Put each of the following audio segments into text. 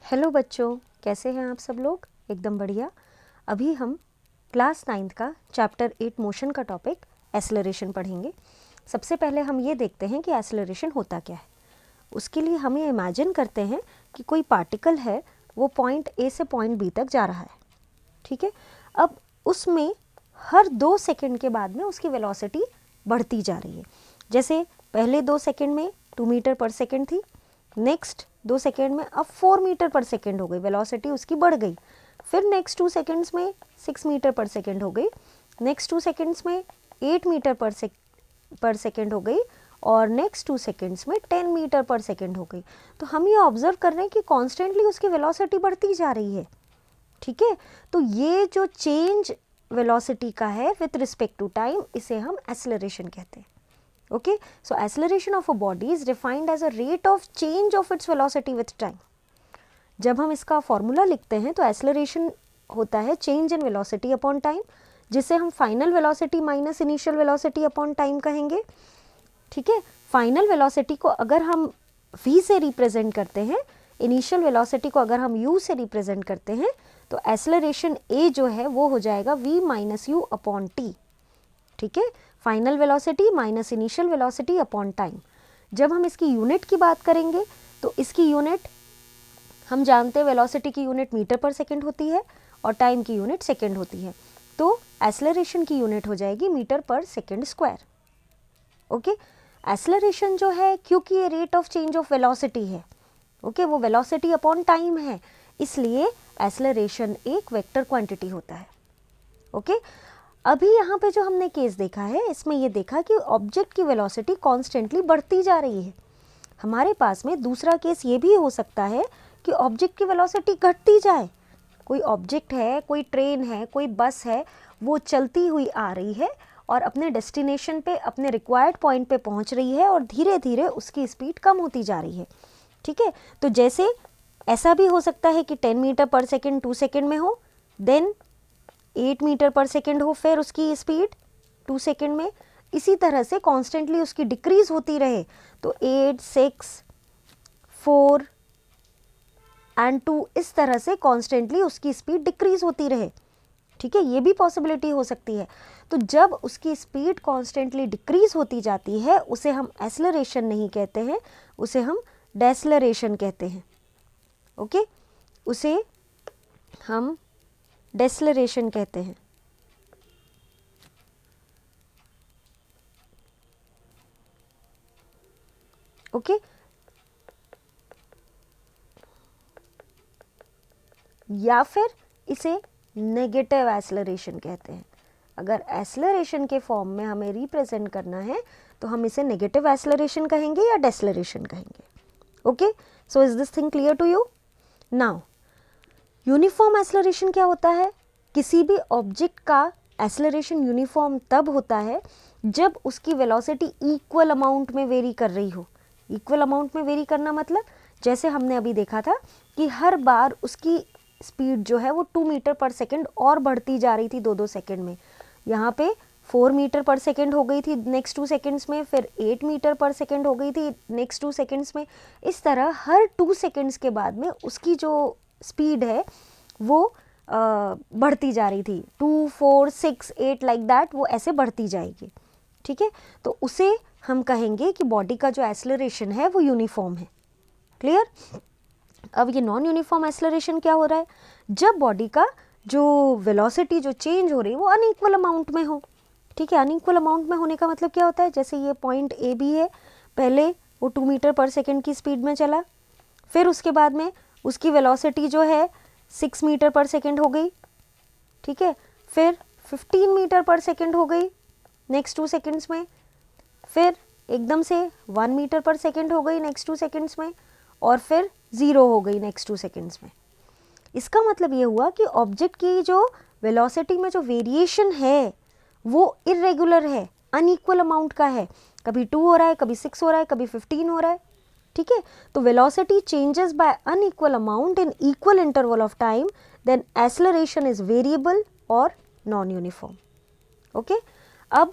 Hello बच्चों, कैसे हैं आप सब लोग? एकदम बढ़िया। अभी हम क्लास 9th का चैप्टर 8 मोशन का टॉपिक एसेलरेशन पढ़ेंगे। सबसे पहले हम ये देखते हैं कि एसेलरेशन होता क्या है। उसके लिए हम ये इमेजिन करते हैं कि कोई पार्टिकल है, वो पॉइंट ए से पॉइंट बी तक जा रहा है। ठीक है, अब उसमें हर 2 सेकेंड के बाद में उसकी वेलोसिटी बढ़ती जा रही है। जैसे पहले 2 सेकेंड में 2 मीटर पर सेकेंड थी, नेक्स्ट 2 सेकेंड में अब 4 मीटर पर सेकेंड हो गई, वेलोसिटी उसकी बढ़ गई। फिर नेक्स्ट 2 सेकेंड्स में 6 मीटर पर सेकेंड हो गई, नेक्स्ट 2 सेकेंड्स में 8 मीटर पर सेकेंड हो गई, और नेक्स्ट 2 सेकेंड्स में 10 मीटर पर सेकेंड हो गई। तो हम ये ऑब्जर्व कर रहे हैं कि कॉन्स्टेंटली उसकी वेलोसिटी बढ़ती जा रही है। ठीक है, तो ये जो चेंज वेलोसिटी का है विथ रिस्पेक्ट टू टाइम, इसे हम एक्सेलरेशन कहते हैं। Okay, so acceleration of a body is defined as a rate of change of its velocity with time. जब हम इसका फॉर्मूला लिखते हैं तो acceleration होता है change in velocity upon time, जिसे हम final velocity minus initial velocity upon time कहेंगे। ठीक है, final velocity को अगर हम v से रिप्रेजेंट करते हैं, initial velocity को अगर हम u से रिप्रेजेंट करते हैं, तो acceleration a जो है वो हो जाएगा v minus u upon t। ठीक है, final velocity minus initial velocity upon time. जब हम इसकी यूनिट की बात करेंगे तो इसकी यूनिट हम जानते हैं, वेलोसिटी की यूनिट मीटर पर सेकेंड होती है और टाइम की यूनिट सेकेंड होती है। तो एक्सेलरेशन की यूनिट हो जाएगी मीटर पर सेकेंड स्क्वायर। ओके, एक्सेलरेशन जो है, क्योंकि ये rate of change of velocity है, ओके, वो वेलोसिटी अपॉन टाइम है, इसलिए एक्सेलरेशन एक वेक्टर क्वांटिटी होता है। ओके, अभी यहाँ पे जो हमने केस देखा है, इसमें ये देखा कि ऑब्जेक्ट की वेलोसिटी कॉन्स्टेंटली बढ़ती जा रही है। हमारे पास में दूसरा केस ये भी हो सकता है कि ऑब्जेक्ट की वेलोसिटी घटती जाए। कोई ऑब्जेक्ट है, कोई ट्रेन है, कोई बस है, वो चलती हुई आ रही है और अपने डेस्टिनेशन पे, अपने रिक्वायर्ड पॉइंट पे पहुँच रही है और धीरे धीरे उसकी स्पीड कम होती जा रही है। ठीक है, तो जैसे ऐसा भी हो सकता है कि 10 मीटर पर सेकेंड 2 सेकेंड में हो, देन 8 मीटर पर सेकेंड हो, फिर उसकी स्पीड 2 सेकेंड में इसी तरह से कॉन्स्टेंटली उसकी डिक्रीज होती रहे। तो 8, 6, 4 एंड 2 इस तरह से कॉन्स्टेंटली उसकी स्पीड डिक्रीज होती रहे। ठीक है, ये भी पॉसिबिलिटी हो सकती है। तो जब उसकी स्पीड कॉन्स्टेंटली डिक्रीज होती जाती है, उसे हम एक्सेलरेशन नहीं कहते हैं, उसे हम डेसेलरेशन कहते हैं। ओके, उसे हम डेसेलरेशन कहते हैं। ओके, या फिर इसे नेगेटिव एक्सेलरेशन कहते हैं। अगर एक्सेलरेशन के फॉर्म में हमें रिप्रेजेंट करना है तो हम इसे नेगेटिव एक्सेलरेशन कहेंगे या डेसेलरेशन कहेंगे। Okay, so is this thing clear to you? Now uniform acceleration क्या होता है? किसी भी ऑब्जेक्ट का एक्सेलरेशन यूनिफॉर्म तब होता है जब उसकी वेलोसिटी इक्वल अमाउंट में वेरी कर रही हो। इक्वल अमाउंट में वेरी करना मतलब, जैसे हमने अभी देखा था कि हर बार उसकी स्पीड जो है वो 2 मीटर पर सेकेंड और बढ़ती जा रही थी 2-2 सेकेंड में। यहाँ पे 4 मीटर पर सेकेंड हो गई थी नेक्स्ट 2 सेकेंड्स में, फिर 8 मीटर पर सेकेंड हो गई थी नेक्स्ट 2 सेकेंड्स में। इस तरह हर 2 सेकेंड्स के बाद में उसकी जो स्पीड है वो बढ़ती जा रही थी, 2, 4, 6, 8 लाइक दैट, वो ऐसे बढ़ती जाएगी। ठीक है, तो उसे हम कहेंगे कि बॉडी का जो एक्सेलरेशन है वो यूनिफॉर्म है। क्लियर? अब ये नॉन यूनिफॉर्म एक्सेलरेशन क्या हो रहा है? जब बॉडी का जो वेलोसिटी जो चेंज हो रही है वो अनइक्वल अमाउंट में हो। ठीक है, अनइक्वल अमाउंट में होने का मतलब क्या होता है? जैसे ये पॉइंट ए बी है, पहले वो 2 मीटर पर सेकेंड की स्पीड में चला, फिर उसके बाद में उसकी वेलोसिटी जो है 6 मीटर पर सेकेंड हो गई। ठीक है, फिर 15 मीटर पर सेकेंड हो गई नेक्स्ट 2 सेकेंड्स में, फिर एकदम से 1 मीटर पर सेकेंड हो गई नेक्स्ट 2 सेकेंड्स में, और फिर 0 हो गई नेक्स्ट 2 सेकेंड्स में। इसका मतलब ये हुआ कि ऑब्जेक्ट की जो वेलोसिटी में जो वेरिएशन है वो इरेगुलर है, अनइक्वल अमाउंट का है। कभी 2 हो रहा है, कभी 6 हो रहा है, कभी 15 हो रहा है। ठीक है, तो velocity changes by unequal amount in equal interval of time, then acceleration is variable और नॉन यूनिफॉर्म। ओके, अब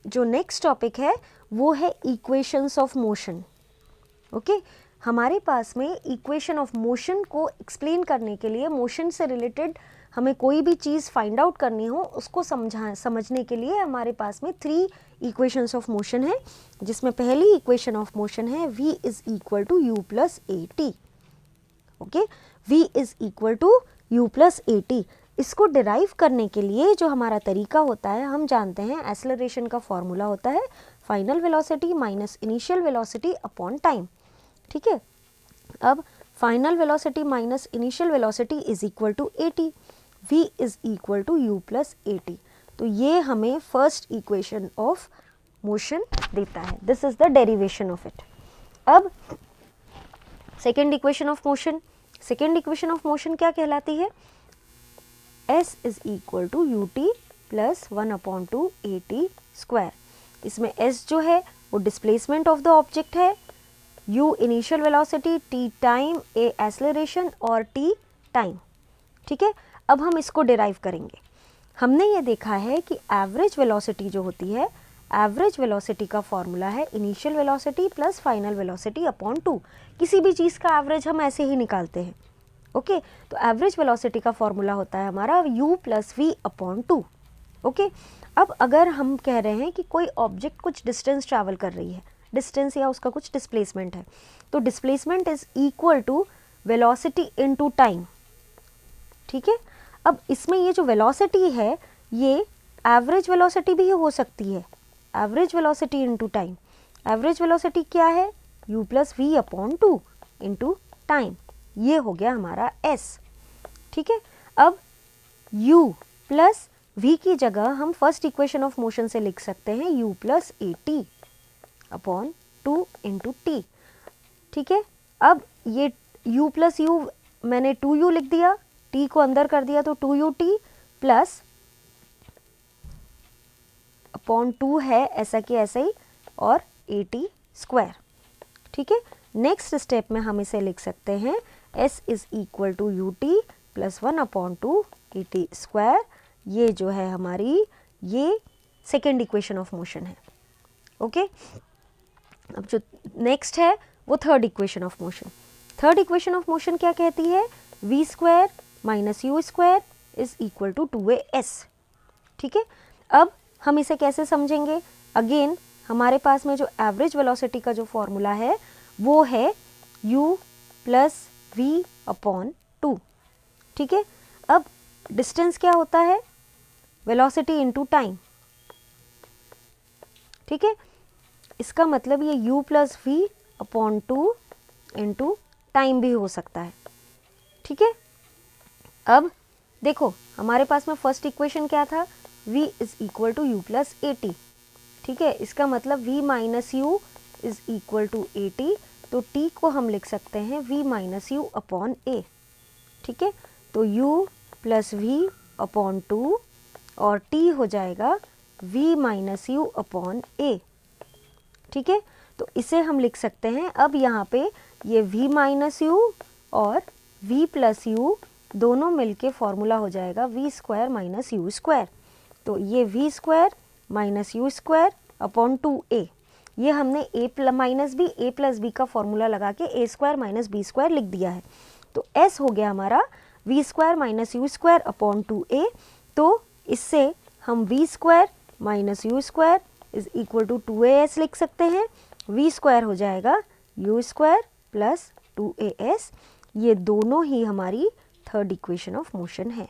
जो नेक्स्ट टॉपिक है वो है इक्वेशंस ऑफ मोशन। ओके, हमारे पास में इक्वेशन ऑफ मोशन को एक्सप्लेन करने के लिए, मोशन से रिलेटेड हमें कोई भी चीज़ फाइंड आउट करनी हो उसको समझने के लिए हमारे पास में 3 इक्वेशंस ऑफ मोशन है, जिसमें पहली इक्वेशन ऑफ मोशन है v is equal to u plus a t. Okay, v is equal to u plus a t. इसको डिराइव करने के लिए जो हमारा तरीका होता है, हम जानते हैं एक्सेलरेशन का फॉर्मूला होता है final velocity minus initial velocity upon time. ठीक है, अब final velocity minus initial velocity is equal to a t, v is equal to u plus a t. तो ये हमें फर्स्ट इक्वेशन ऑफ मोशन देता है, this is the derivation of it. अब second equation of motion, second equation of motion क्या कहलाती है, s is equal to u t plus 1/2 a t square. इसमें s जो है वो डिस्प्लेसमेंट ऑफ द ऑब्जेक्ट है, u initial velocity, t time, a acceleration और t टाइम। ठीक है, अब हम इसको डिराइव करेंगे। हमने ये देखा है कि एवरेज वेलोसिटी जो होती है, एवरेज वेलोसिटी का फॉर्मूला है initial velocity plus final velocity upon 2। किसी भी चीज़ का एवरेज हम ऐसे ही निकालते हैं। ओके, तो एवरेज वेलोसिटी का फॉर्मूला होता है हमारा u plus v upon 2। Okay, अब अगर हम कह रहे हैं कि कोई ऑब्जेक्ट कुछ डिस्टेंस ट्रैवल कर रही है, डिस्टेंस या उसका कुछ डिस्प्लेसमेंट है, तो displacement is equal to velocity into time. ठीक है, अब इसमें ये जो वेलोसिटी है ये एवरेज वेलोसिटी भी हो सकती है, average velocity into time. Average velocity क्या है, u plus v upon 2 into time, ये हो गया हमारा s। ठीक है, अब u प्लस v की जगह हम फर्स्ट इक्वेशन ऑफ मोशन से लिख सकते हैं u plus a T upon 2 into T. ठीक है, अब ये u प्लस u मैंने 2u लिख दिया, t को अंदर कर दिया तो 2ut प्लस अपॉन 2 है ऐसा कि ऐसा ही और ए टी स्क्वायर। ठीक है, नेक्स्ट स्टेप में हम इसे लिख सकते हैं s is equal to u t plus 1/2 a t square. ये जो है हमारी ये सेकेंड इक्वेशन ऑफ मोशन है। ओके, अब जो नेक्स्ट है वो third equation of motion. Third equation of motion क्या कहती है, v square minus u square is equal to 2as। ठीक है, अब हम इसे कैसे समझेंगे, अगेन हमारे पास में जो एवरेज वेलोसिटी का जो फॉर्मूला है वो है u प्लस वी अपॉन 2। ठीक है, अब डिस्टेंस क्या होता है, वेलोसिटी इनटू टाइम। ठीक है, इसका मतलब ये u plus v upon 2 into time भी हो सकता है। ठीक है, अब देखो हमारे पास में फर्स्ट इक्वेशन क्या था, v is equal to u plus a t. ठीक है, इसका मतलब v minus u is equal to a t, तो t को हम लिख सकते हैं v minus u upon a. ठीक है, तो u प्लस वी अपॉन 2 और t हो जाएगा v minus u upon a. ठीक है, तो इसे हम लिख सकते हैं, अब यहाँ पे ये v माइनस यू और v प्लस यू दोनों मिलके फॉर्मूला हो जाएगा v square minus u square. तो ये v square minus u square upon 2a, ये हमने a minus b a plus b का फॉर्मूला लगा के a square minus b square लिख दिया है। तो s हो गया हमारा v square minus u square upon 2a। तो इससे हम v square minus u square is equal to 2as लिख सकते हैं, v स्क्वायर हो जाएगा u स्क्वायर प्लस 2as। ये दोनों ही हमारी थर्ड इक्वेशन ऑफ मोशन है।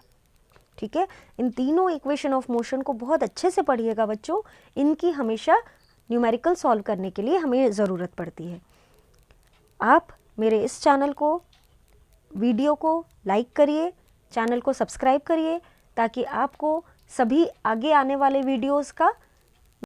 ठीक है, इन तीनों इक्वेशन ऑफ मोशन को बहुत अच्छे से पढ़िएगा बच्चों, इनकी हमेशा न्यूमेरिकल सॉल्व करने के लिए हमें ज़रूरत पड़ती है। आप मेरे इस चैनल को, वीडियो को लाइक करिए, चैनल को सब्सक्राइब करिए, ताकि आपको सभी आगे आने वाले वीडियोस का